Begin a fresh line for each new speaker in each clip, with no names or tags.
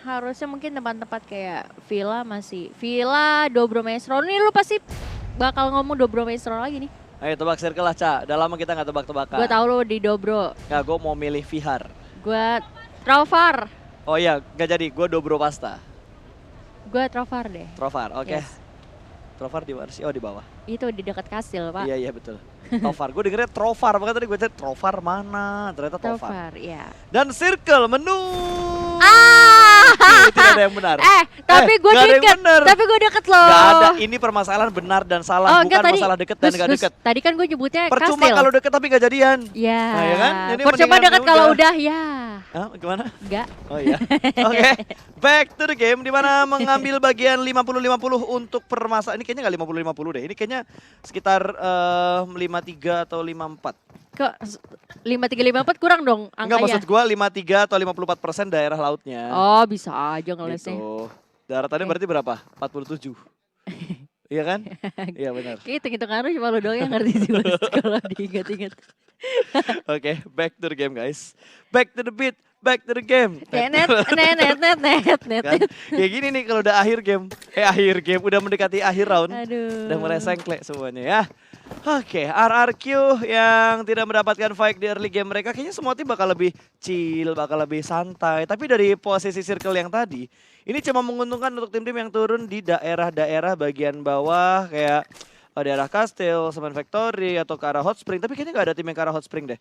Harusnya mungkin tempat-tempat kayak Villa, Dobro Maestro. Nih lu pasti bakal ngomong Dobro Maestro lagi nih.
Ayo tebak circle lah, Ca. Udah lama kita nggak tebak-tebakan.
Gue tau lu di Dobro.
Nggak, gue mau milih Vihar.
Gue Trovar.
Oh iya, nggak jadi. Gue Dobro Pasta.
Gue Trovar deh.
Trovar, oke.
Yes.
Trovar di mana sih? Oh di bawah.
Itu di dekat kastil, Pak.
Iya betul. Trovar, gue dengernya Trovar. Makanya tadi gue cari Trovar mana? Ternyata Trovar.
Trovar, iya.
Dan circle menu. Tidak ada yang benar.
Tapi gue deket. Tapi gue deket loh.
Gak ada, ini permasalahan benar dan salah. Bukan masalah deket dan gak deket.
Tadi kan gue nyebutnya
percuma
kastil.
kalau deket tapi gak jadian.
Ya.
Nah, ya kan? Jadi
percuma deket kalau udah ya.
Hah, gimana?
Enggak.
Oh iya. Oke. Back to the game di mana mengambil bagian 50-50 untuk permasalahan. Ini kayaknya gak 50-50 deh. Ini kayaknya sekitar 53 atau 54.
Kok 5354 kurang dong angkanya?
Enggak, maksud gua 53 atau 54% daerah lautnya.
Oh, bisa aja ngelesnya.
Gitu. Daratannya berarti berapa? 47. Iya kan? Iya benar.
Kayak hitung-hitungan lu cuma lu doang yang ngerti sih Mas, kalau diingat-ingat.
Oke, back to the game guys. Back to the beat, back to the game.
Net.
Kan? Kayak gini nih kalau udah akhir game. Akhir game, udah mendekati akhir round.
Aduh.
Udah mulai sengklek semuanya ya. Oke, RRQ yang tidak mendapatkan fight di early game mereka kayaknya semua tim bakal lebih chill, bakal lebih santai. Tapi dari posisi circle yang tadi, ini cuma menguntungkan untuk tim-tim yang turun di daerah-daerah bagian bawah kayak daerah Kastil, Semen Factory atau ke arah Hot Spring. Tapi kayaknya nggak ada tim yang ke arah Hot Spring deh.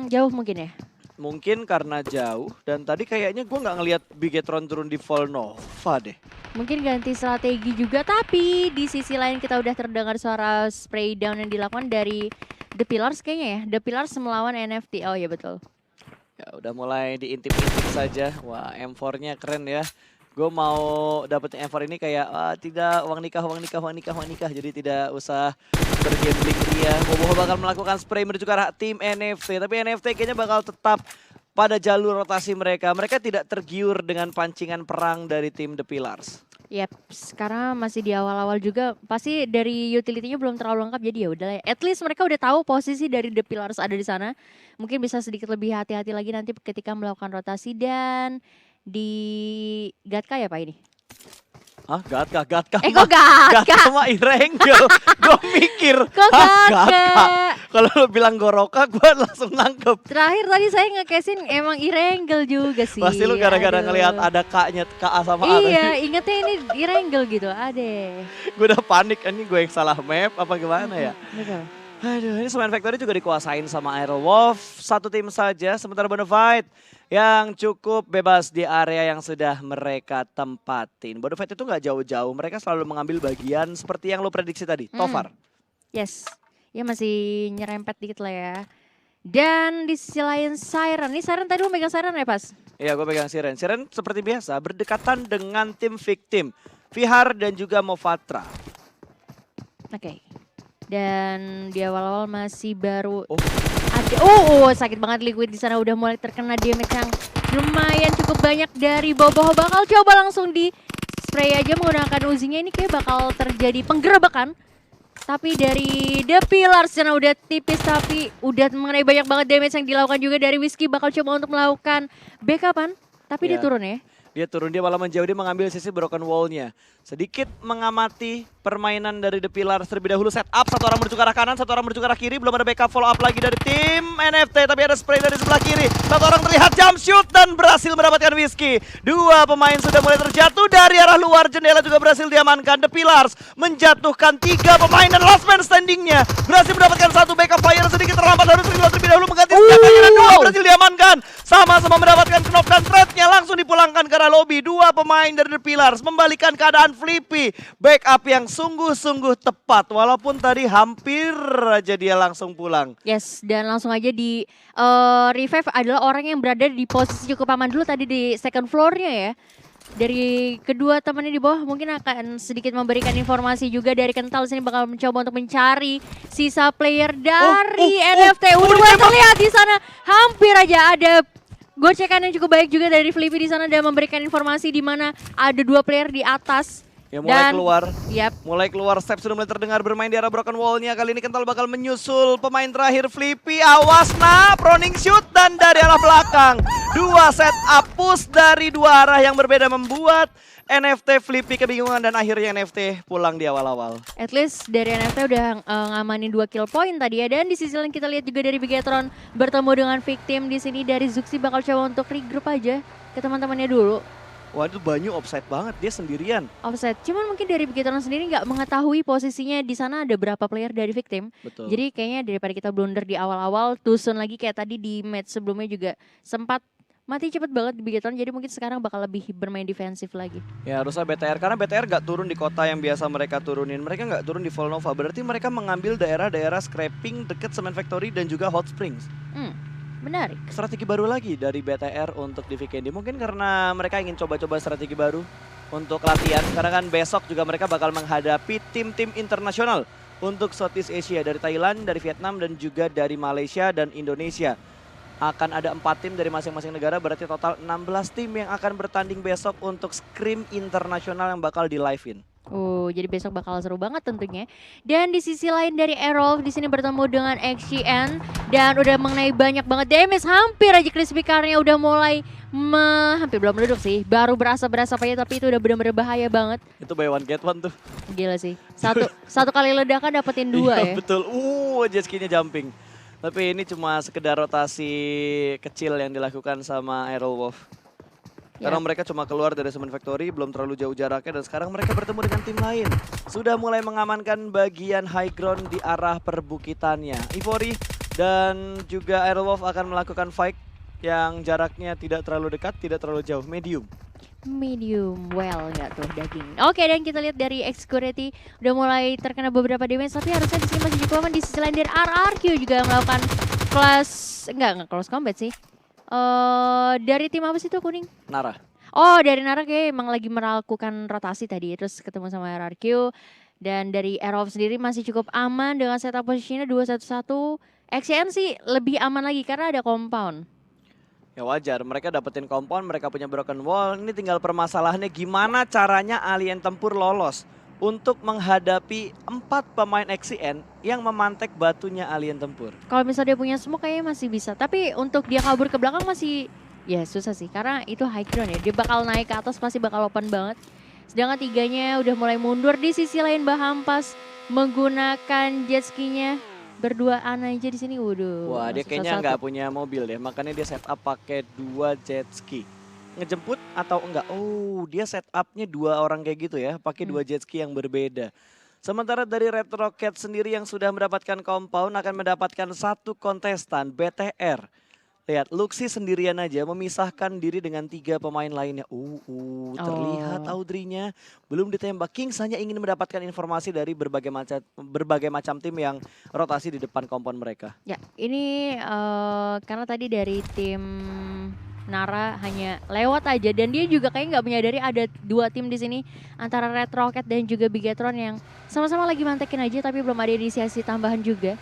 Jauh mungkin ya?
Mungkin karena jauh dan tadi kayaknya gue nggak ngelihat Bigetron turun di Volnova deh.
Mungkin ganti strategi juga, tapi di sisi lain kita udah terdengar suara spray down yang dilakukan dari The Pillars kayaknya ya. The Pillars melawan NFT. Oh iya betul.
Ya udah mulai diintip-intip saja. Wah, M4-nya keren ya. Gue mau dapetin M4 ini kayak tidak uang nikah. Jadi tidak usah bergambling ria. Boboho bakal melakukan spray menuju ke arah tim NFT. Tapi NFT kayaknya bakal tetap pada jalur rotasi mereka. Mereka tidak tergiur dengan pancingan perang dari tim The Pillars.
Yap, sekarang masih di awal-awal juga. Pasti dari utility-nya belum terlalu lengkap, jadi ya udah. At least mereka udah tahu posisi dari The Pillars ada di sana. Mungkin bisa sedikit lebih hati-hati lagi nanti ketika melakukan rotasi dan di Gatka ya Pak ini?
Hah? Gatka?
Kok Gatka?
Gatka mah Irengel. Gue mikir.
Kok Gatka?
Kalau lo bilang Goroka, gue langsung nangkep.
Terakhir tadi saya nge-casein emang Irengel juga sih.
Pasti lu gara-gara ngelihat ada K-nya, KA sama A.
Iya, ingetnya ini Irengel gitu, ade.
Gue udah panik, ini gue yang salah map apa gimana ya?
Betul.
Aduh, ini Semen Factory juga dikuasain sama Aerowolf. Satu tim saja, sementara Bonafide yang cukup bebas di area yang sudah mereka tempatin. Bonafide itu nggak jauh-jauh, mereka selalu mengambil bagian seperti yang lo prediksi tadi, Tovar.
Yes, ya masih nyerempet dikit lah ya. Dan di sisi lain Siren, ini Siren tadi lo megang Siren ya Pas?
Iya, gue pegang Siren. Siren seperti biasa berdekatan dengan tim victim, Vihar dan juga Movatra.
Oke. Dan di awal-awal masih baru ada sakit banget Liquid di sana, udah mulai terkena damage yang lumayan cukup banyak dari Boboho. Bakal coba langsung di spray aja menggunakan Uzinya, ini kayak bakal terjadi penggerebekan. Tapi dari The Pillars yang udah tipis tapi udah mengenai banyak banget damage yang dilakukan juga dari Whiskey, bakal coba untuk melakukan backupan. Tapi dia turun ya.
Dia turun, dia malah menjauh, dia mengambil sisi broken wall-nya. Sedikit mengamati permainan dari The Pillars terlebih dahulu. Set up, satu orang menuju ke arah kanan, satu orang menuju ke arah kiri. Belum ada backup follow up lagi dari tim NFT, tapi ada spray dari sebelah kiri. Satu orang terlihat jump shoot dan berhasil mendapatkan Whiskey. Dua pemain sudah mulai terjatuh dari arah luar, jendela juga berhasil diamankan. The Pillars menjatuhkan 3 pemain dan last man standingnya berhasil mendapatkan satu backup fire. Sedikit terlambat, harus terlebih dahulu mengganti senjatanya dan 2 berhasil diamankan. Sama-sama mendapatkan knock dan threat-nya langsung dipulangkan ke arah lobby. 2 pemain dari The Pillars membalikan keadaan Flippy. Backup yang sungguh-sungguh tepat. Walaupun tadi hampir aja dia langsung pulang.
Yes, dan langsung aja di revive adalah orang yang berada di posisi cukup aman dulu tadi di second floor-nya ya. Dari kedua temannya di bawah mungkin akan sedikit memberikan informasi juga dari Kental sini, bakal mencoba untuk mencari sisa player dari NFT. Udah terlihat di sana, hampir aja ada gocekan yang cukup baik juga dari Flippy di sana dan memberikan informasi di mana ada 2 player di atas
Ya mulai
Dan,
keluar.
yap,
Mulai keluar step sudah mulai terdengar bermain di arah broken wall-nya. Kali ini Kental bakal menyusul pemain terakhir Flippy. Awas nah, proning shoot dan dari arah belakang. Dua setup push dari dua arah yang berbeda membuat NFT Flippy kebingungan dan akhirnya NFT pulang di awal-awal.
at least dari NFT udah ngamanin 2 kill point tadi ya. Dan di sisi lain kita lihat juga dari Bigetron bertemu dengan victim di sini dari Zuxi bakal coba untuk regroup aja ke teman-temannya dulu.
Wah itu Banyu offside banget, dia sendirian.
Offset. Cuman mungkin dari Bigetron sendiri nggak mengetahui posisinya di sana ada berapa player dari victim.
Betul.
Jadi kayaknya daripada kita blunder di awal-awal, Tusun lagi kayak tadi di match sebelumnya juga sempat mati cepet banget di Bigetron. Jadi mungkin sekarang bakal lebih bermain defensif lagi.
Ya harusnya BTR, karena BTR gak turun di kota yang biasa mereka turunin. Mereka gak turun di Volnova, berarti mereka mengambil daerah-daerah scrapping deket Cement Factory dan juga Hot Springs.
Menarik.
Strategi baru lagi dari BTR untuk di Vikendi. Mungkin karena mereka ingin coba-coba strategi baru untuk latihan. Karena kan besok juga mereka bakal menghadapi tim-tim internasional untuk Southeast Asia. Dari Thailand, dari Vietnam, dan juga dari Malaysia dan Indonesia. Akan ada 4 tim dari masing-masing negara, berarti total 16 tim yang akan bertanding besok untuk Scrim internasional yang bakal di live-in.
Oh, jadi besok bakal seru banget tentunya. Dan di sisi lain dari Errol di sini bertemu dengan XGN dan udah mengenai banyak banget damage. Hampir aja Crispy Car-nya udah mulai hampir belum meledak sih. Baru berasap aja tapi itu udah bener-bener bahaya banget.
Itu buy one get one tuh.
Gila sih. Satu kali ledakan dapetin 2
Iya,
ya.
betul. Jet ski-nya jumping. Tapi ini cuma sekedar rotasi kecil yang dilakukan sama Aerol Wolf. Karena mereka cuma keluar dari Cement Factory, belum terlalu jauh jaraknya, dan sekarang mereka bertemu dengan tim lain. Sudah mulai mengamankan bagian high ground di arah perbukitannya. Ivory dan juga Aerowolf akan melakukan fight yang jaraknya tidak terlalu dekat, tidak terlalu jauh, medium.
Medium well nggak tuh daging. Oke, dan kita lihat dari X-Security udah mulai terkena beberapa damage, tapi harusnya di sini masih cukup aman. Di sisi lain dari RRQ juga melakukan enggak close combat sih. Dari tim apa sih itu kuning?
Nara.
Oh, dari Nara kayak emang lagi melakukan rotasi tadi, terus ketemu sama RRQ. Dan dari Aerof sendiri masih cukup aman dengan setup posisinya 2-1-1. XCN sih lebih aman lagi karena ada compound.
Ya wajar, mereka dapetin compound, mereka punya broken wall. Ini tinggal permasalahannya gimana caranya Alien Tempur lolos untuk menghadapi 4 pemain XCN yang memantek batunya Alien Tempur.
Kalau misalnya dia punya smoke kayaknya masih bisa. Tapi untuk dia kabur ke belakang masih ya susah sih. Karena itu high ground ya. Dia bakal naik ke atas pasti bakal open banget. Sedangkan tiganya udah mulai mundur. Di sisi lain Bahampas menggunakan jet ski-nya. Berduaan aja di sini. Waduh.
Wah, dia kayaknya nggak punya mobil deh. Makanya dia setup pakai 2 jet ski. Ngejemput atau enggak? Oh, dia setupnya 2 orang kayak gitu ya, pakai 2 jet ski yang berbeda. Sementara dari Red Rocket sendiri yang sudah mendapatkan compound akan mendapatkan 1 kontestan BTR. Lihat, Luxi sendirian aja memisahkan diri dengan 3 pemain lainnya. Terlihat Audrey-nya belum ditembak. Kings hanya ingin mendapatkan informasi dari berbagai macam tim yang rotasi di depan compound mereka.
Ya, ini karena tadi dari tim Nara hanya lewat aja dan dia juga kayak nggak menyadari ada 2 tim di sini antara Red Rocket dan juga Bigetron yang sama-sama lagi mantekin aja tapi belum ada inisiasi tambahan juga.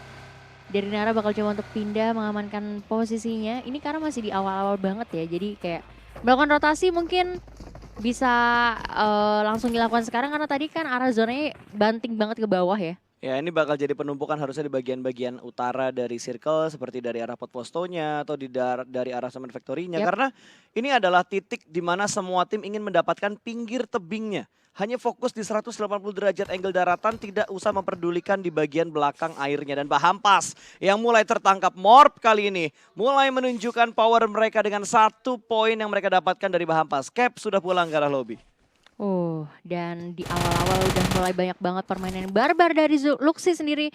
Dari Nara bakal coba untuk pindah mengamankan posisinya. Ini karena masih di awal-awal banget ya. Jadi kayak melakukan rotasi mungkin bisa langsung dilakukan sekarang karena tadi kan arah zonanya banting banget ke bawah ya.
Ya, ini bakal jadi penumpukan harusnya di bagian-bagian utara dari circle seperti dari arah potpostonya atau dari arah Cement Factory-nya. Karena ini adalah titik di mana semua tim ingin mendapatkan pinggir tebingnya. Hanya fokus di 180 derajat angle daratan, tidak usah memperdulikan di bagian belakang airnya. Dan Bahampas yang mulai tertangkap Morp kali ini mulai menunjukkan power mereka dengan 1 poin yang mereka dapatkan dari Bahampas. Cap sudah pulang ke arah lobby.
Dan di awal-awal udah mulai banyak banget permainan barbar dari Luxi sendiri.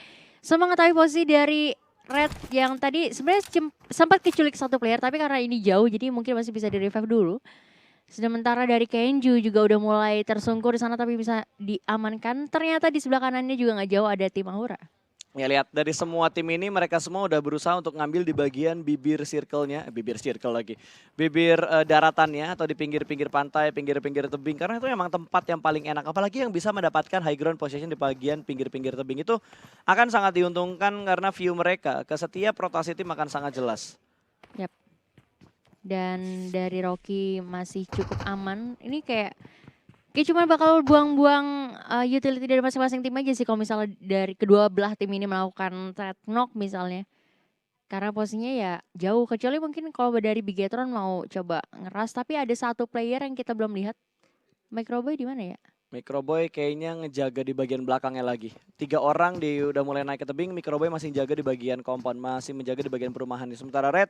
Sama mengetahui posisi dari Red yang tadi sebenarnya sempat keculik 1 player tapi karena ini jauh jadi mungkin masih bisa di revive dulu. Sementara dari Kenju juga udah mulai tersungkur di sana tapi bisa diamankan. Ternyata di sebelah kanannya juga nggak jauh ada tim Aura.
Ya lihat dari semua tim ini mereka semua udah berusaha untuk ngambil di bagian bibir daratannya atau di pinggir-pinggir pantai, pinggir-pinggir tebing karena itu memang tempat yang paling enak apalagi yang bisa mendapatkan high ground position di bagian pinggir-pinggir tebing itu akan sangat diuntungkan karena view mereka ke setiap rotasi tim akan sangat jelas.
Yap. Dan dari Rocky masih cukup aman. Ini kayak Kayak cuma bakal buang-buang utility dari masing-masing tim aja sih kalau misalnya dari kedua belah tim ini melakukan threat knock misalnya. Karena posisinya ya jauh, kecuali mungkin kalau dari Bigetron mau coba ngeras, tapi ada satu player yang kita belum lihat. Microboy di mana ya?
Microboy kayaknya ngejaga di bagian belakangnya lagi. 3 orang udah mulai naik ke tebing, Microboy masih jaga di bagian compound, masih menjaga di bagian perumahan. Sementara Red,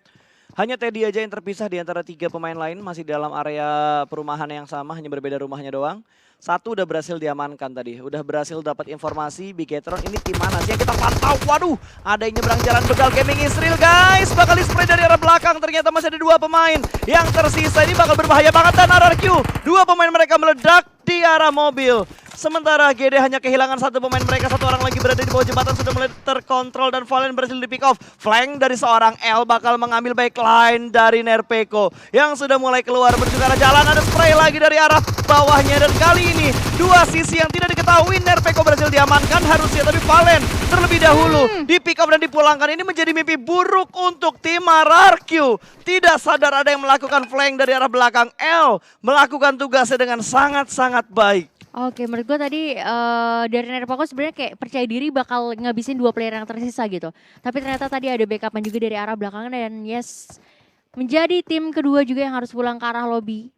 hanya Teddy aja yang terpisah di antara 3 pemain lain, masih dalam area perumahan yang sama, hanya berbeda rumahnya doang. Satu udah berhasil diamankan tadi, udah berhasil dapat informasi Bigetron ini tim mana sih yang kita pantau. Waduh, ada yang nyebrang jalan begal gaming Israel guys, bakal di-spray dari arah belakang. Ternyata masih ada 2 pemain yang tersisa, ini bakal berbahaya banget. Dan RRQ, 2 pemain mereka meledak di arah mobil. Sementara GD hanya kehilangan 1 pemain mereka, 1 orang lagi berada di bawah jembatan, sudah mulai terkontrol dan Valen berhasil di pick off. Flank dari seorang L bakal mengambil backline dari Nerpeko yang sudah mulai keluar menuju ke arah jalan. Ada spray lagi dari arah bawahnya dan kali ini 2 sisi yang tidak diketahui. Nerpeko berhasil diamankan harusnya, tapi Valen terlebih dahulu di pick off dan dipulangkan. Ini menjadi mimpi buruk untuk tim RRQ. Tidak sadar ada yang melakukan flank dari arah belakang. L melakukan tugasnya dengan sangat-sangat baik.
Oke, menurut gue tadi dari Nerpeko sebenarnya kayak percaya diri bakal ngabisin 2 player yang tersisa gitu. Tapi ternyata tadi ada backupan juga dari arah belakang dan yes, menjadi tim kedua juga yang harus pulang ke arah lobby.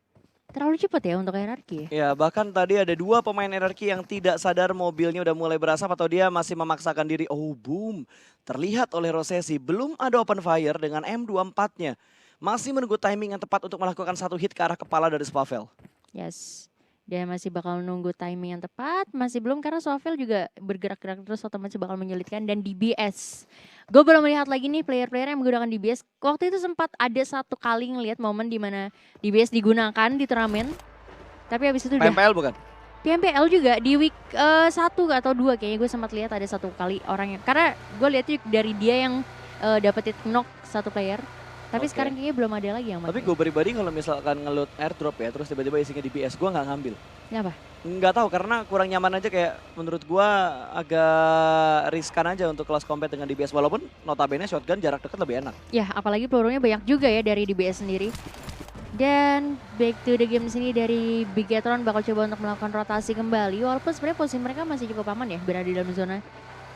Terlalu cepat ya untuk RRQ.
Ya, bahkan tadi ada 2 pemain RRQ yang tidak sadar mobilnya udah mulai berasap atau dia masih memaksakan diri. Oh boom, terlihat oleh Rosesi belum ada open fire dengan M24-nya. Masih menunggu timing yang tepat untuk melakukan 1 hit ke arah kepala dari Spavel.
Yes. Dia masih bakal nunggu timing yang tepat, masih belum karena Sovel juga bergerak-gerak terus otomatis bakal menyulitkan. Dan DBS, gue belum melihat lagi nih player-player yang menggunakan DBS. Waktu itu sempat ada 1 kali ngelihat momen di mana DBS digunakan di turnamen, tapi habis itu udah
PMPL bukan?
PMPL juga di week 1 atau 2 kayaknya gue sempat lihat ada 1 kali orang yang, karena gue lihat dari dia yang dapetin knock 1 player. Tapi sekarang kayaknya belum ada lagi yang
Tapi gue pribadi kalau misalkan ngeload airdrop ya, terus tiba-tiba isinya DPS, gue nggak ngambil.
Kenapa?
Nggak tahu, karena kurang nyaman aja, kayak menurut gue agak riskan aja untuk kelas combat dengan DPS. Walaupun notabene shotgun jarak dekat lebih enak.
Ya, apalagi pelurunya banyak juga ya dari DBS sendiri. Dan back to the game di sini dari Bigetron bakal coba untuk melakukan rotasi kembali. Walaupun sebenarnya posisi mereka masih cukup aman ya berada di dalam zona.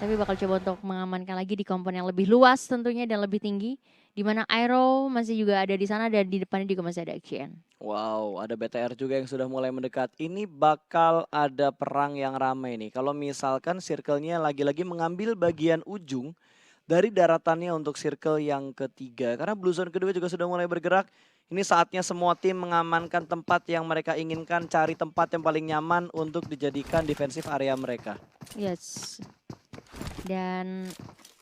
Tapi bakal coba untuk mengamankan lagi di kompon yang lebih luas tentunya dan lebih tinggi. Di mana Aero masih juga ada di sana dan di depannya juga masih ada Action.
Wow, ada BTR juga yang sudah mulai mendekat. Ini bakal ada perang yang ramai nih. Kalau misalkan circle-nya lagi-lagi mengambil bagian ujung dari daratannya untuk circle yang ketiga. Karena Blue Zone kedua juga sudah mulai bergerak. Ini saatnya semua tim mengamankan tempat yang mereka inginkan, cari tempat yang paling nyaman untuk dijadikan defensive area mereka.
Yes. Dan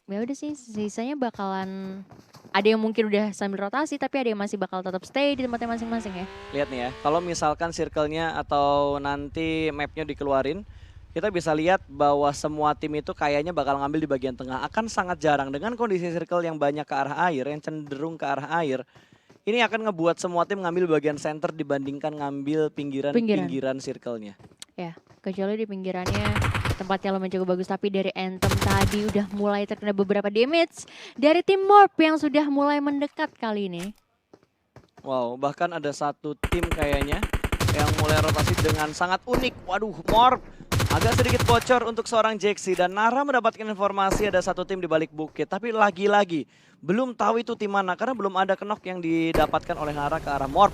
ya udah sih, sisanya bakalan ada yang mungkin udah sambil rotasi, tapi ada yang masih bakal tetap stay di tempatnya masing-masing ya.
Lihat nih ya, kalau misalkan circle-nya atau nanti map-nya dikeluarin, kita bisa lihat bahwa semua tim itu kayaknya bakal ngambil di bagian tengah. Akan sangat jarang dengan kondisi circle yang banyak ke arah air, yang cenderung ke arah air. Ini akan ngebuat semua tim ngambil bagian center dibandingkan ngambil pinggiran circle-nya.
Ya, kecuali di pinggirannya tempatnya lumayan cukup bagus, tapi dari Anthem tadi udah mulai terkena beberapa damage dari tim Morp yang sudah mulai mendekat kali ini.
Wow, bahkan ada 1 tim kayaknya yang mulai rotasi dengan sangat unik. Waduh, Morp agak sedikit bocor untuk seorang Jaxi dan Nara mendapatkan informasi ada 1 tim di balik bukit. Tapi lagi-lagi belum tahu itu tim mana karena belum ada knock yang didapatkan oleh Nara ke arah Morp.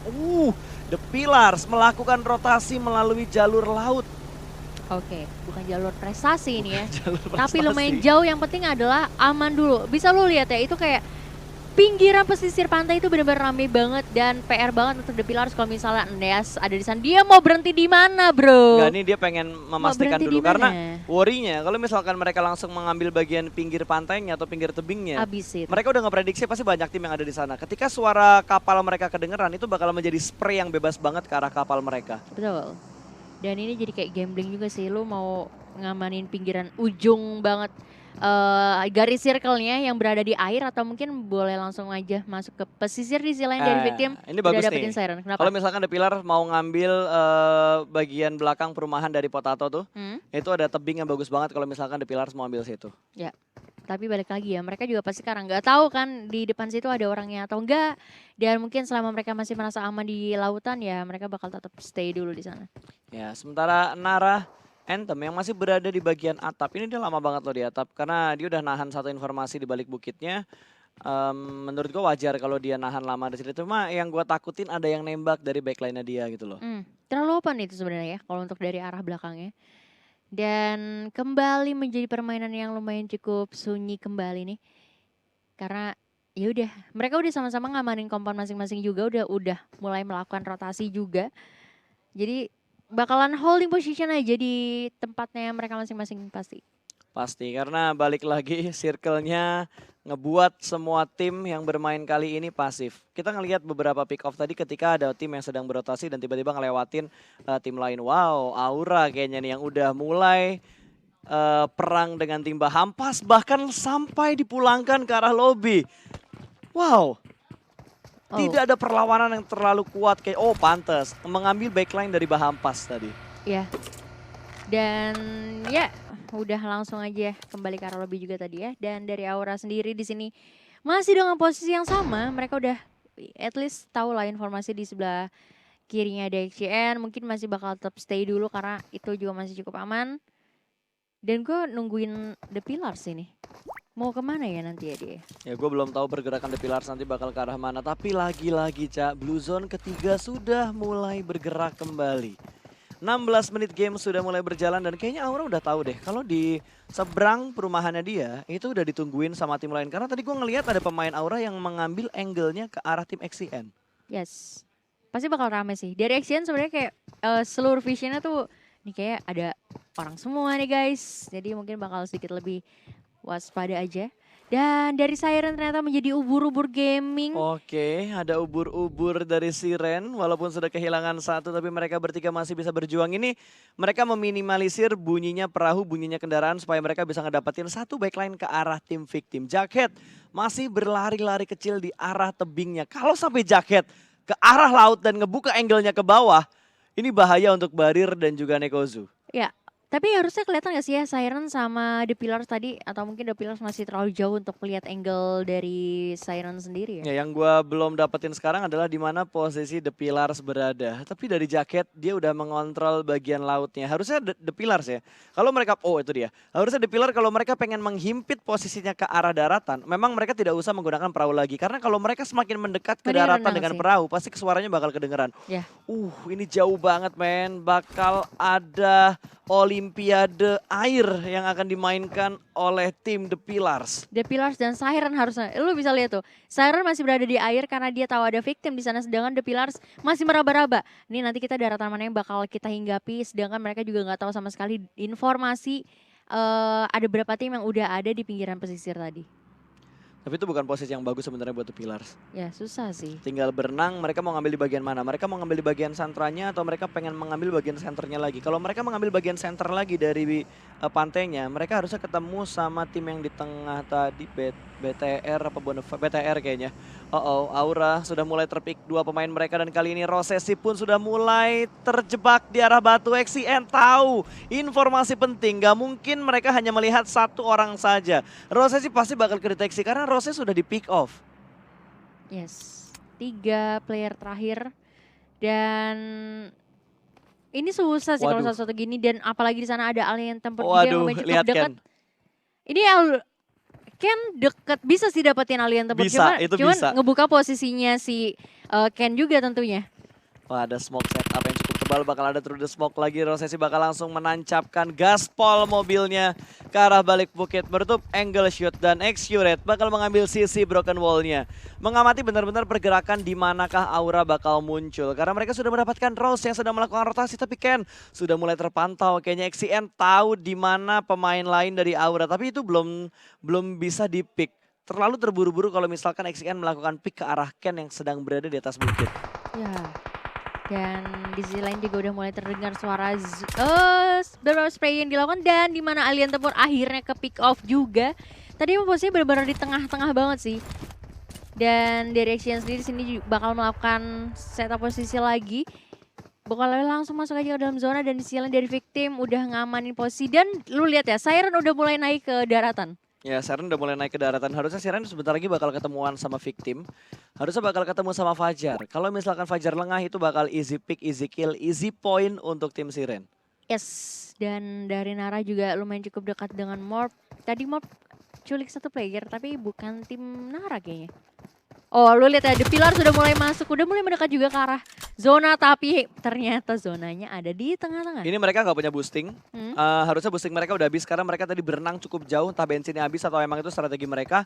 The Pillars melakukan rotasi melalui jalur laut.
Oke, bukan jalur prestasi ini ya.
Jalur
Tapi
prestasi.
lumayan jauh, yang penting adalah aman dulu. Bisa lu lihat ya, itu kayak pinggiran pesisir pantai itu benar-benar rame banget dan PR banget untuk The Pillars kalau misalnya Neas ada di sana. Dia mau berhenti di mana, bro?
Enggak, nih dia pengen memastikan
berhenti
dulu
di mana?
karena worry-nya kalau misalkan mereka langsung mengambil bagian pinggir pantainya atau pinggir tebingnya.
Abis itu.
Mereka udah ngeprediksi pasti banyak tim yang ada di sana. Ketika suara kapal mereka kedengeran itu bakal menjadi spray yang bebas banget ke arah kapal mereka.
Betul. Dan ini jadi kayak gambling juga sih, lu mau ngamanin pinggiran ujung banget garis circle-nya yang berada di air atau mungkin boleh langsung aja masuk ke pesisir di sisi lain dari victim.
Ini
Udah
bagus
dapetin
nih.
siren. Kenapa?
Kalau misalkan The Pillar mau ngambil bagian belakang perumahan dari Potato tuh, itu ada tebing yang bagus banget kalau misalkan The Pillars mau ambil situ.
Ya, tapi balik lagi ya, mereka juga pasti sekarang nggak tahu kan di depan situ ada orangnya atau enggak. Dan mungkin selama mereka masih merasa aman di lautan ya, mereka bakal tetap stay dulu di sana.
Ya, sementara Nara Anthem yang masih berada di bagian atap. Ini dia lama banget loh di atap karena dia udah nahan satu informasi di balik bukitnya. Menurut gue wajar kalau dia nahan lama di situ. Cuma yang gue takutin ada yang nembak dari backline-nya dia gitu loh.
Terlalu open itu sebenarnya ya kalau untuk dari arah belakangnya. Dan kembali menjadi permainan yang lumayan cukup sunyi kembali nih. Karena ya udah, mereka udah sama-sama ngamanin kompon masing-masing juga, udah mulai melakukan rotasi juga. Jadi bakalan holding position aja di tempatnya mereka masing-masing pasti.
Pasti, karena balik lagi circle-nya ngebuat semua tim yang bermain kali ini pasif. Kita ngelihat beberapa pick off tadi ketika ada tim yang sedang berotasi dan tiba-tiba ngelewatin tim lain. Wow, Aura kayaknya nih yang udah mulai perang dengan timba hampas bahkan sampai dipulangkan ke arah lobby. Wow. Tidak ada perlawanan yang terlalu kuat kayak pantes mengambil backline dari Bahampas tadi.
Ya. Dan ya udah langsung aja kembali ke arah lobby juga tadi ya. Dan dari Aura sendiri di sini masih dengan posisi yang sama, mereka udah at least tahu lah informasi di sebelah kirinya ada XCN, mungkin masih bakal tetap stay dulu karena itu juga masih cukup aman. Dan gue nungguin The Pillars ini. Mau kemana ya nanti ya dia?
Ya gue belum tahu pergerakan The Pillars nanti bakal ke arah mana. Tapi lagi-lagi Cak, Blue Zone ketiga sudah mulai bergerak kembali. 16 menit game sudah mulai berjalan dan kayaknya Aura udah tahu deh. Kalau di seberang perumahannya dia itu udah ditungguin sama tim lain. Karena tadi gue ngelihat ada pemain Aura yang mengambil angle-nya ke arah tim XCN.
Yes, pasti bakal rame sih. Dari XCN sebenarnya kayak seluruh visionnya tuh nih kayak ada orang semua nih guys. Jadi mungkin bakal sedikit lebih waspada aja. Dan dari Siren ternyata menjadi ubur-ubur gaming.
Oke, ada ubur-ubur dari Siren. Walaupun sudah kehilangan satu, tapi mereka bertiga masih bisa berjuang. Ini mereka meminimalisir bunyinya perahu, bunyinya kendaraan supaya mereka bisa ngedapetin satu backline ke arah tim victim. Jacket masih berlari-lari kecil di arah tebingnya. Kalau sampai Jacket ke arah laut dan ngebuka angle-nya ke bawah, ini bahaya untuk Barir dan juga Nekozu.
Ya. Tapi harusnya kelihatan gak sih ya Siren sama The Pillars tadi, atau mungkin The Pillars masih terlalu jauh untuk melihat angle dari Siren sendiri ya?
Ya, yang gue belum dapetin sekarang adalah di mana posisi The Pillars berada. Tapi dari Jacket dia udah mengontrol bagian lautnya. Harusnya The Pillars ya. Kalau mereka, itu dia. Harusnya The Pillar kalau mereka pengen menghimpit posisinya ke arah daratan, memang mereka tidak usah menggunakan perahu lagi. Karena kalau mereka semakin mendekat ke daratan dengan perahu, pasti suaranya bakal kedengeran.
Ya.
Ini jauh banget men. Bakal ada Olimpiade air yang akan dimainkan oleh tim The Pillars.
The Pillars dan Siren harusnya, lu bisa lihat tuh, Siren masih berada di air karena dia tahu ada victim di sana, sedangkan The Pillars masih meraba-raba. Ini nanti kita daratan mana yang bakal kita hinggapi, sedangkan mereka juga nggak tahu sama sekali informasi ada berapa tim yang udah ada di pinggiran pesisir tadi.
Tapi itu bukan posisi yang bagus sebenarnya buat The Pillars.
Ya susah sih.
Tinggal berenang, mereka mau ngambil di bagian mana? Mereka mau ngambil di bagian sentranya atau mereka pengen mengambil bagian senternya lagi? Kalau mereka mengambil bagian center lagi dari pantainya, mereka harusnya ketemu sama tim yang di tengah tadi, BTR apa BTR kayaknya. Aura sudah mulai terpick dua pemain mereka dan kali ini Rosesi pun sudah mulai terjebak di arah batu. XCN tahu informasi penting, gak mungkin mereka hanya melihat satu orang saja. Rosesi pasti bakal kedeteksi karena Rosesi sudah di pick off.
Yes, 3 player terakhir dan ini susah sih kalau satu-satu gini dan apalagi di sana ada Alien Temper juga yang cukup
lihat
dekat. Ini Ken deket, bisa sih dapetin Alien Temper,
cuman bisa.
Ngebuka posisinya si Ken juga tentunya.
Wah, ada smoke setup yang cukup tebal, bakal ada through the smoke lagi. Rosesi bakal langsung menancapkan gaspol mobilnya ke arah balik bukit, menutup angle shoot dan Xurate bakal mengambil sisi broken wall-nya. Mengamati benar-benar pergerakan di manakah Aura bakal muncul. Karena mereka sudah mendapatkan Rose yang sedang melakukan rotasi, tapi Ken sudah mulai terpantau. Kayaknya XCN tahu di mana pemain lain dari Aura, tapi itu belum bisa di-pick. Terlalu terburu-buru kalau misalkan XCN melakukan pick ke arah Ken yang sedang berada di atas bukit.
Ya. Dan di sisi lain juga udah mulai terdengar suara beberapa spray yang dilakukan dan di mana Alien Tempur akhirnya ke pick off juga. Tadi posisinya benar-benar di tengah-tengah banget sih. Dan dari Axian sendiri di sini bakal melakukan setup posisi lagi. Bakal langsung masuk aja ke dalam zona dan di sisi lain dari Victim udah ngamanin posisi dan lu lihat ya Siren udah mulai naik ke daratan.
Ya, Siren udah mulai naik ke daratan. Harusnya Siren sebentar lagi bakal ketemuan sama Victim. Harusnya bakal ketemu sama Fajar. Kalau misalkan Fajar lengah itu bakal easy pick, easy kill, easy point untuk tim Siren.
Yes, dan dari Nara juga lumayan cukup dekat dengan Morp. Tadi Morp culik satu player tapi bukan tim Nara kayaknya. Oh lu lihat ya, The Pillar sudah mulai masuk, udah mulai mendekat juga ke arah zona tapi ternyata zonanya ada di tengah-tengah.
Ini mereka nggak punya boosting. Harusnya boosting mereka udah habis karena mereka tadi berenang cukup jauh, entah bensinnya habis atau emang itu strategi mereka.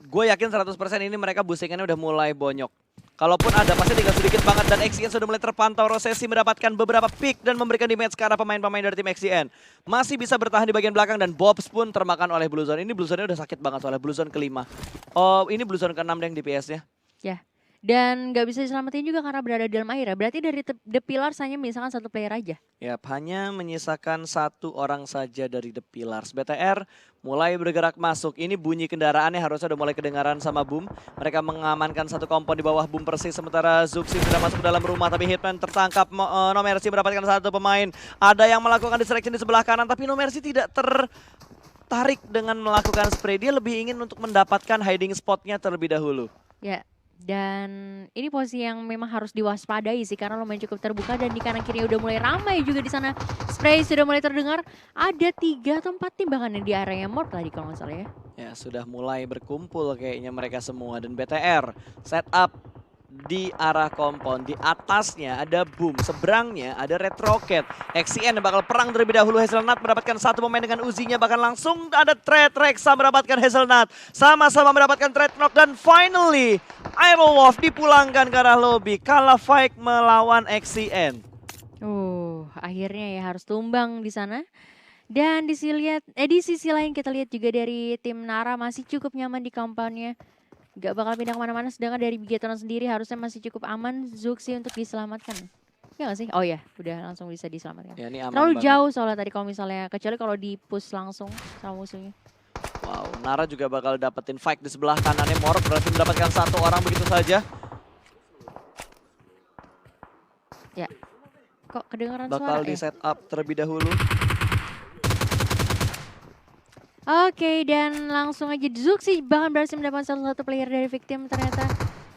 Gue yakin 100% ini mereka boostingannya udah mulai bonyok. Kalaupun ada pasti tinggal sedikit banget dan XCN sudah mulai terpantau. Rosesi mendapatkan beberapa pick dan memberikan damage ke arah pemain-pemain dari tim XCN. Masih bisa bertahan di bagian belakang dan Bobs pun termakan oleh Blue Zone. Ini Blue Zone-nya udah sakit banget soalnya Blue Zone kelima. Oh ini Blue Zone ke-6 yang DPS-nya.
Ya, dan nggak bisa diselamatin juga karena berada di dalam air ya. Berarti dari The Pillars hanya misalkan satu player aja.
Yap, hanya menyisakan satu orang saja dari The Pillars. BTR mulai bergerak masuk. Ini bunyi kendaraannya harusnya udah mulai kedengaran sama Boom. Mereka mengamankan satu kompon di bawah Boom persis. Sementara Zuxi sudah masuk ke dalam rumah. Tapi Hitman tertangkap. No Mercy mendapatkan satu pemain. Ada yang melakukan distraction di sebelah kanan. Tapi No Mercy tidak tertarik dengan melakukan spray. Dia lebih ingin untuk mendapatkan hiding spotnya terlebih dahulu.
Ya. Dan ini posisi yang memang harus diwaspadai sih karena lumayan cukup terbuka dan di kanan kiri udah mulai ramai juga di sana. Spray sudah mulai terdengar. Ada 3 atau 4 tim bahkan di area Morp tadi kalau nggak salah ya.
Ya sudah mulai berkumpul kayaknya mereka semua dan BTR setup di arah kompon. Di atasnya ada Boom, seberangnya ada Red Rocket. XCN bakal perang terlebih dahulu. Hazelnut mendapatkan satu pemain dengan Uzinya, bahkan langsung ada trade. Rexa mendapatkan Hazelnut, sama-sama mendapatkan trade knock dan finally Ironwolf dipulangkan ke arah lobby. Kalah fight melawan XCN.
Akhirnya ya harus tumbang di sana. Dan di sisi lain kita lihat juga dari tim Nara masih cukup nyaman di compoundnya. Gak bakal pindah kemana-mana, sedangkan dari Bigetron sendiri harusnya masih cukup aman Zuxi untuk diselamatkan. Ya gak sih? Oh ya, udah langsung bisa diselamatkan.
Ya, ini aman
terlalu
banget.
jauh soalnya tadi kalau misalnya, kecuali kalau di push langsung sama musuhnya.
Wow, Nara juga bakal dapetin fight di sebelah kanannya. Morp berarti mendapatkan satu orang begitu saja.
Ya, kok kedengaran
Bakal
suara
di
ya?
setup terlebih dahulu.
Oke, dan langsung aja Zuxi bahkan berhasil mendapatkan satu player dari Victim ternyata.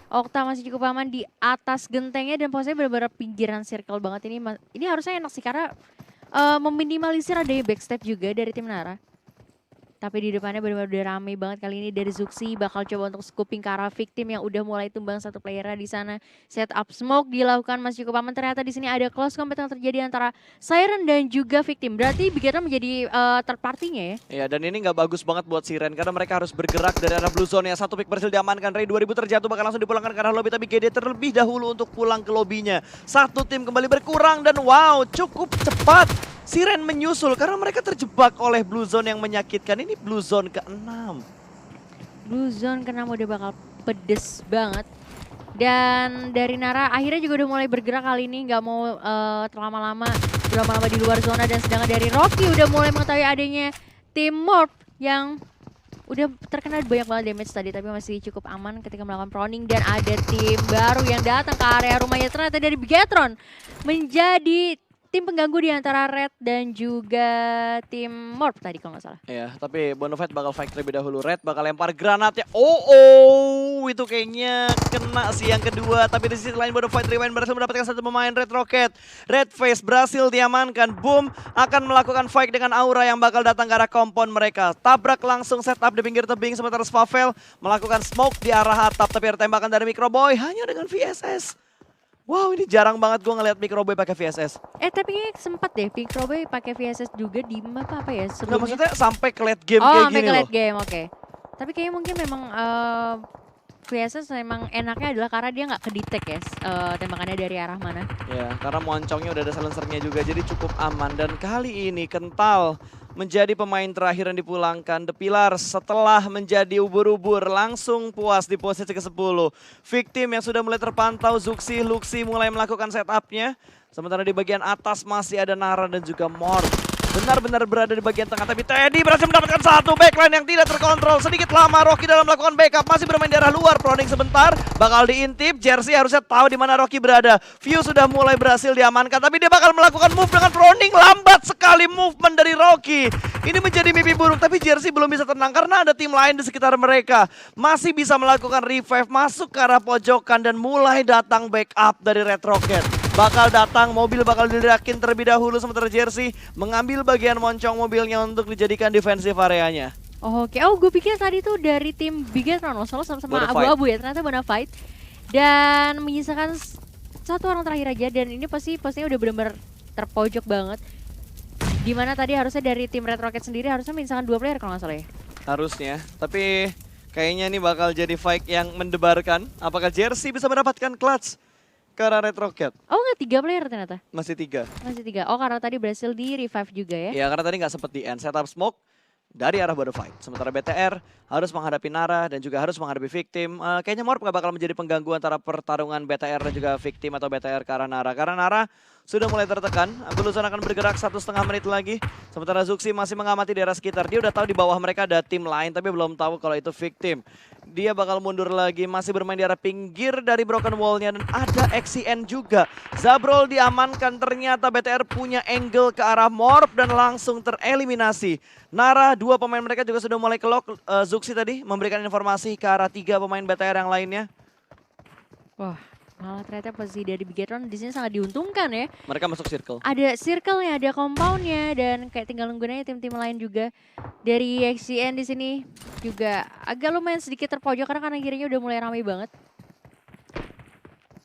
Okta masih cukup aman di atas gentengnya dan posisinya benar-benar pinggiran circle banget ini. Ini harusnya enak sih karena meminimalisir adanya backstep juga dari tim Nara. Tapi di depannya benar-benar udah rame banget kali ini dari Zuxi bakal coba untuk scooping ke arah Victim yang udah mulai tumbang satu player di sana. Setup smoke dilakukan masih cukup aman. Ternyata di sini ada close combat yang terjadi antara Siren dan juga Victim. Berarti Bigetron menjadi third party-nya ya.
Ya, dan ini nggak bagus banget buat Siren karena mereka harus bergerak dari arah blue zone ya. Satu pick berhasil diamankan. Ray 2000 terjatuh bakal langsung dipulangkan ke arah lobby, tapi GD terlebih dahulu untuk pulang ke lobbynya. Satu tim kembali berkurang dan wow, cukup cepat Siren menyusul karena mereka terjebak oleh blue zone yang menyakitkan. Ini blue zone ke-6.
Blue zone ke-6 udah bakal pedes banget. Dan dari Nara akhirnya juga udah mulai bergerak kali ini, nggak mau terlama-lama di luar zona. Dan sedangkan dari Rocky udah mulai mengetahui adanya tim Morp yang udah terkena banyak banget damage tadi, tapi masih cukup aman ketika melakukan proning. Dan ada tim baru yang datang ke area rumahnya, ternyata dari Bigetron menjadi tim pengganggu di antara Red dan juga tim Morp tadi kalau nggak salah.
Ya, tapi Bonafide bakal fight terlebih dahulu. Red bakal lempar granatnya. Oh, itu kayaknya kena sih yang kedua. Tapi di sisi lain Bonafide Rewind berhasil mendapatkan satu pemain Red Rocket. Red Face berhasil diamankan. Boom akan melakukan fight dengan Aura yang bakal datang ke arah kompon mereka. Tabrak langsung setup di pinggir tebing, sementara Spavel melakukan smoke di arah atap. Tapi ada tembakan dari Microboy hanya dengan VSS. Wow, ini jarang banget gue ngeliat Microboy pakai VSS.
Tapi kayaknya sempat deh Microboy pakai VSS juga di map apa ya sebelumnya?
Nggak, maksudnya sampai ke late game kayak gini loh. Oh,
sampai ke late game, oke. Tapi kayaknya mungkin memang VSS memang enaknya adalah karena dia nggak kedetek ya tembakannya dari arah mana. Ya,
karena moncongnya udah ada silencernya juga, jadi cukup aman. Dan kali ini kental menjadi pemain terakhir yang dipulangkan. The Pillars setelah menjadi ubur-ubur langsung puas di posisi ke-10. Victim yang sudah mulai terpantau, Zuxi, Luxi mulai melakukan setupnya. Sementara di bagian atas masih ada Nara dan juga Morp. Benar-benar berada di bagian tengah, tapi Teddy berhasil mendapatkan satu backline yang tidak terkontrol. Sedikit lama Rocky dalam melakukan backup, masih bermain di arah luar. Proning sebentar, bakal diintip. Jersey harusnya tahu di mana Rocky berada. View sudah mulai berhasil diamankan, tapi dia bakal melakukan move dengan Proning. Lambat sekali movement dari Rocky. Ini menjadi mimpi buruk, tapi Jersey belum bisa tenang karena ada tim lain di sekitar mereka. Masih bisa melakukan revive, masuk ke arah pojokan dan mulai datang backup dari Red Rocket. Bakal datang, mobil bakal dilirakin terlebih dahulu, sementara Jersey mengambil bagian moncong mobilnya untuk dijadikan defensive areanya.
Oke, gue pikir tadi tuh dari tim Bigetron, sama-sama
Bonafide.
abu-abu ya, ternyata Bonafide. Dan menyisakan satu orang terakhir aja, dan ini pastinya udah benar-benar terpojok banget. Dimana tadi harusnya dari tim Red Rocket sendiri harusnya menyisakan 2 player kalau nggak salah ya.
Harusnya, tapi kayaknya ini bakal jadi fight yang mendebarkan. Apakah Jersey bisa mendapatkan clutch ke arah Red Rocket?
Oh nggak, 3 player ternyata.
Masih 3.
Masih 3. Oh karena tadi berhasil di revive juga ya.
Ya karena tadi nggak sempet di end setup smoke dari arah Bonafide. Sementara BTR harus menghadapi Nara dan juga harus menghadapi Victim. Kayaknya Morp nggak bakal menjadi pengganggu antara pertarungan BTR dan juga Victim atau BTR ke arah Nara. Karena Nara sudah mulai tertekan. Abduluzan akan bergerak 1,5 menit lagi. Sementara Zuxi masih mengamati daerah sekitar. Dia udah tahu di bawah mereka ada tim lain tapi belum tahu kalau itu Victim. Dia bakal mundur lagi, masih bermain di arah pinggir dari broken wall-nya dan ada XCN juga. Zabrol diamankan, ternyata BTR punya angle ke arah Morp dan langsung tereliminasi. Nara, 2 pemain mereka juga sudah mulai kelok. Zuxi tadi memberikan informasi ke arah 3 pemain BTR yang lainnya.
Wah, malah ternyata posisi dari Bigetron di sini sangat diuntungkan ya.
Mereka masuk circle.
Ada circle-nya, ada compound-nya, dan kayak tinggal nungguin aja tim-tim lain juga. Dari XCN di sini juga agak lumayan sedikit terpojok karena kirinya udah mulai ramai banget.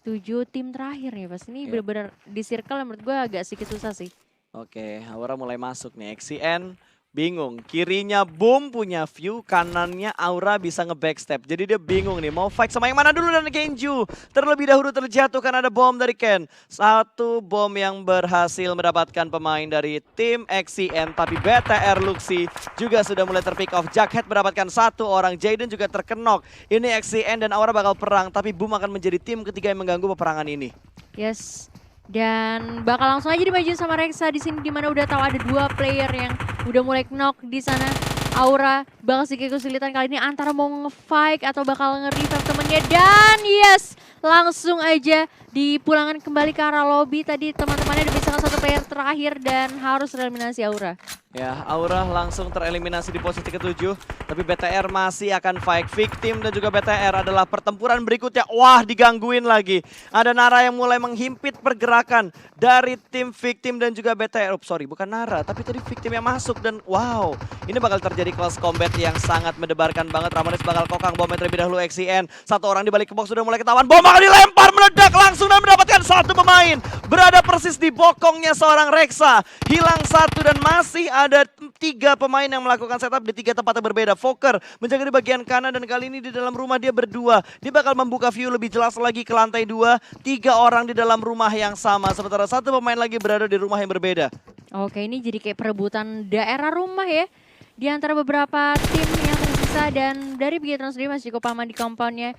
7 tim terakhir nih, pas ini bener-bener di circle yang menurut gue agak sedikit susah sih.
Oke, Aura mulai masuk nih. XCN bingung, kirinya Boom punya view, kanannya Aura bisa nge-backstep. Jadi dia bingung nih, mau fight sama yang mana dulu, dan Genju terlebih dahulu terjatuh karena ada bom dari Ken. Satu bom yang berhasil mendapatkan pemain dari tim XCN, tapi BTR Luxi juga sudah mulai terpick off. Jughead mendapatkan 1 orang, Jaden juga terkenok. Ini XCN dan Aura bakal perang, tapi Boom akan menjadi tim ketiga yang mengganggu peperangan ini.
Yes. Dan bakal langsung aja dimajuin sama Reksa di sini, dimana udah tahu ada 2 player yang udah mulai knock di sana. Aura bakal sedikit kesulitan kali ini antara mau nge-fight atau bakal nge-revive temennya, dan yes, langsung aja dipulangkan kembali ke arah lobby. Tadi teman-temannya udah misalkan 1 player terakhir dan harus eliminasi Aura.
Ya, Aura langsung tereliminasi di posisi ke-7. Tapi BTR masih akan fight. Victim dan juga BTR adalah pertempuran berikutnya. Wah, digangguin lagi. Ada Nara yang mulai menghimpit pergerakan dari tim Victim dan juga BTR. Sorry, bukan Nara, tapi tadi Victim yang masuk. Dan wow, ini bakal terjadi close combat yang sangat mendebarkan banget. Ramones bakal kokang bomnya terlebih dahulu. XCN, 1 orang di balik ke box sudah mulai ketahuan. Bom bakal dilempar, meledak langsung dan mendapatkan 1 pemain. Berada persis di bokongnya seorang Reksa. Hilang 1 dan masih ada 3 pemain yang melakukan setup di 3 tempat yang berbeda. Fokker menjaga di bagian kanan dan kali ini di dalam rumah dia berdua. Dia bakal membuka view lebih jelas lagi ke lantai 2. 3 orang di dalam rumah yang sama. Sementara 1 pemain lagi berada di rumah yang berbeda.
Oke, ini jadi kayak perebutan daerah rumah ya. Di antara beberapa tim yang tersisa, dan dari Bigetron sendiri masih cukup aman di compoundnya.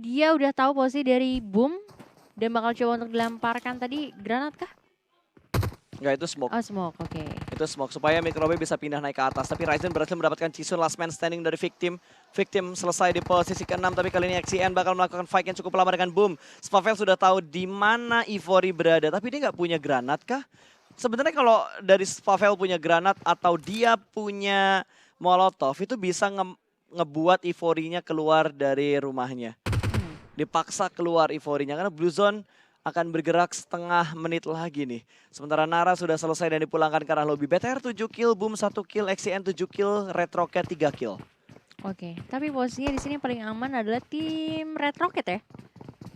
Dia udah tahu posisi dari Boom dan bakal coba untuk dilemparkan tadi granat kah?
Enggak, itu smoke.
Oh, smoke, oke.
Itu smoke supaya Microwave bisa pindah naik ke atas. Tapi Ryzen berhasil mendapatkan Chisun, last man standing dari Victim. Victim selesai di posisi ke-6, tapi kali ini XCN bakal melakukan fight yang cukup lama dengan Boom. Spavel sudah tahu di mana Ivory berada, tapi dia nggak punya granat kah? Sebenarnya kalau dari Spavel punya granat atau dia punya Molotov, itu bisa ngebuat Ivory-nya keluar dari rumahnya. Dipaksa keluar Ivory-nya karena Blue Zone akan bergerak setengah menit lagi nih. Sementara Nara sudah selesai dan dipulangkan ke arah lobby. BTR 7 kill, Boom 1 kill, XCN 7 kill, Red Rocket 3 kill.
Oke, tapi posisinya di sini paling aman adalah tim Red Rocket ya.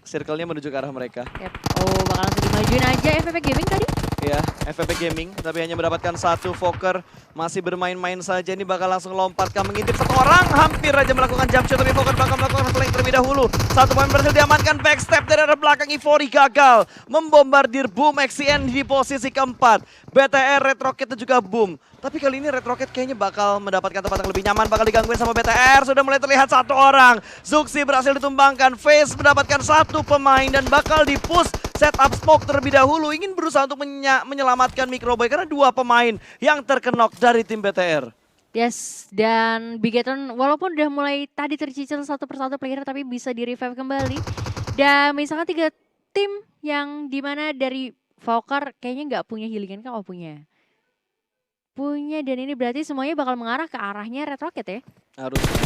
Circle-nya menuju ke arah mereka.
Yep. Oh, bakal langsung dimajuin aja FFP Gaming tadi.
ya, FPP Gaming, tapi hanya mendapatkan satu. Fokker masih bermain-main saja, ini bakal langsung lompat ke mengintip satu orang, hampir aja melakukan jump shot, tapi Fokker bakal melakukan flank terlebih dahulu. Satu poin berhasil diamankan, backstep dari arah belakang, Ivory gagal membombardir Boom XCN di posisi keempat. BTR, Red Rocket dan juga Boom. Tapi kali ini Red Rocket kayaknya bakal mendapatkan tempat yang lebih nyaman, bakal digangguin sama BTR. Sudah mulai terlihat satu orang. Zuxi berhasil ditumbangkan, Face mendapatkan satu pemain dan bakal di-push setup smoke terlebih dahulu. Ingin berusaha untuk menyelamatkan Microboy karena dua pemain yang terkenok dari tim BTR.
Yes, dan Bigetron walaupun udah mulai tadi tercicil satu persatu player tapi bisa di-revive kembali. Dan misalkan 3 tim yang dimana dari Fokker kayaknya nggak punya healing kan? Oh punya. Punya, dan ini berarti semuanya bakal mengarah ke arahnya Red Rocket ya?
Harusnya.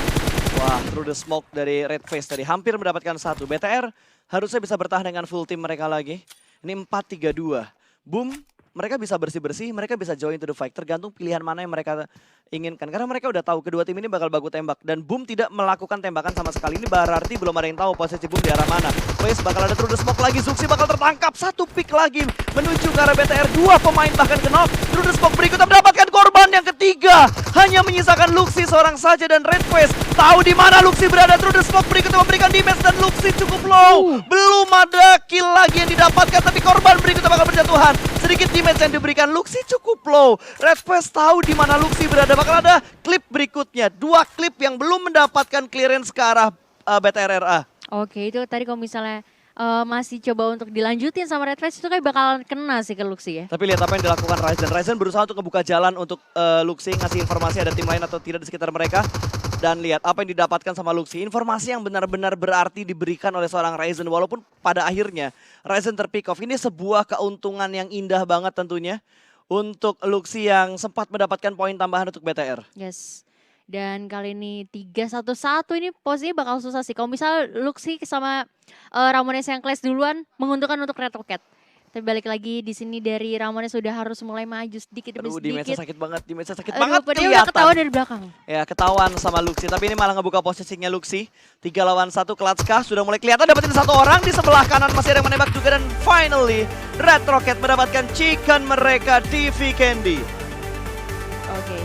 Wah, through the smoke dari Red Face tadi hampir mendapatkan satu. BTR harusnya bisa bertahan dengan full tim mereka lagi. Ini 4-3-2. Boom, mereka bisa bersih-bersih, mereka bisa join to the fight. Tergantung pilihan mana yang mereka inginkan. Karena mereka udah tahu kedua tim ini bakal baku tembak. Dan Boom tidak melakukan tembakan sama sekali. Ini berarti belum ada yang tahu posisi Boom di arah mana. Face bakal ada through the smoke lagi. Zuxi bakal tertangkap. Satu pick lagi menuju ke arah BTR. Dua pemain bahkan kenok. Through the smoke berikutnya mendapatkan korban yang ketiga. Hanya menyisakan Luxi seorang saja dan Red Face tahu di mana Luxi berada. Through the smoke berikutnya memberikan damage dan Luxi cukup low. Belum ada kill lagi yang didapatkan tapi korban berikutnya bakal berjatuhan. Sedikit damage yang diberikan Luxi cukup low. Red Face tahu di mana Luxi berada. Bakal ada klip berikutnya. 2 klip yang belum mendapatkan clearance ke arah BTR RA.
Oke, itu tadi kalau misalnya masih coba untuk dilanjutin sama Red Face itu kayak bakal kena sih ke Luxi ya.
Tapi lihat apa yang dilakukan Ryzen. Ryzen berusaha untuk membuka jalan untuk Luxi, ngasih informasi ada tim lain atau tidak di sekitar mereka. Dan lihat apa yang didapatkan sama Luxi. Informasi yang benar-benar berarti diberikan oleh seorang Ryzen. Walaupun pada akhirnya Ryzen terpick off. Ini sebuah keuntungan yang indah banget tentunya. Untuk Luxi yang sempat mendapatkan poin tambahan untuk BTR.
Yes. Dan kali ini 3-1-1 ini posisinya bakal susah sih. Kalau misal Luxi sama Ramones yang clash duluan menguntungkan untuk Red Rocket. Tapi balik lagi di sini dari Ramones sudah harus mulai maju sedikit demi
Aduh,
sedikit.
dimensnya sakit banget, dimensnya sakit
Aduh,
banget
padahal udah
kelihatan.
ketahuan dari belakang.
Ya, ketahuan sama Luxi, tapi ini malah ngebuka posisinya Luxi. 3 lawan 1 Klatska sudah mulai kelihatan dapetin satu orang di sebelah kanan masih ada yang menembak juga dan finally Red Rocket mendapatkan chicken mereka di Vikendi.
Oke.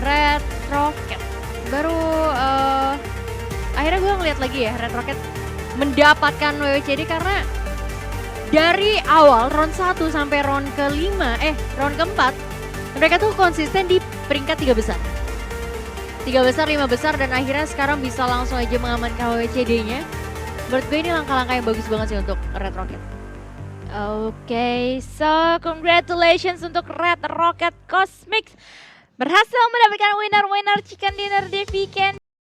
Red Rocket. Baru akhirnya gue ngeliat lagi ya Red Rocket mendapatkan WWCD karena dari awal round 1 sampai round round keempat mereka tuh konsisten di peringkat 3 besar. 3 besar, 5 besar dan akhirnya sekarang bisa langsung aja mengamankan WWCD-nya. Menurut gue ini langkah-langkah yang bagus banget sih untuk Red Rocket.
Oke, so congratulations untuk Red Rocket Cosmics. Berhasil mendapatkan winner chicken dinner di weekend.